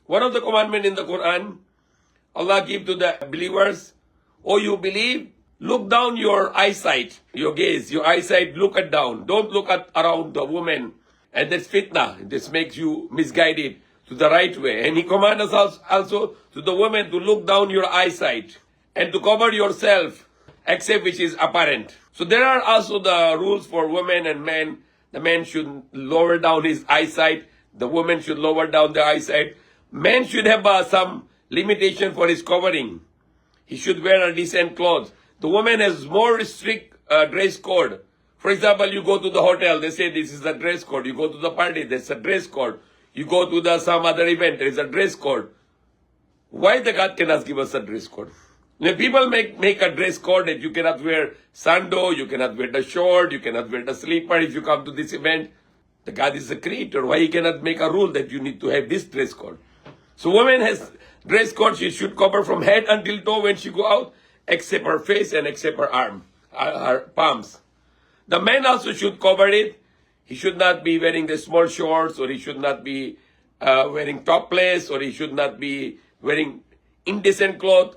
One of the commandments in the Quran, Allah give to the believers, oh, you believe, look down your eyesight, your gaze, your eyesight, look at down. Don't look at around the woman. And that's fitna. This makes you misguided to the right way. And He commands us also to the woman to look down your eyesight and to cover yourself, except which is apparent. So there are also the rules for women and men. The man should lower down his eyesight. The woman should lower down their eyesight. Man should have some limitation for his covering. He should wear a decent clothes. The woman has more strict dress code. For example, you go to the hotel, they say this is the dress code. You go to the party, there's a dress code. You go to some other event, there is a dress code. Why the God cannot give us a dress code? When people make a dress code that you cannot wear sando, you cannot wear the short, you cannot wear the slipper if you come to this event. The God is the creator. Why He cannot make a rule that you need to have this dress code? So woman has dress code. She should cover from head until toe when she go out, except her face and except her arm, her palms. The man also should cover it. He should not be wearing the small shorts, or he should not be wearing topless, or he should not be wearing indecent clothes.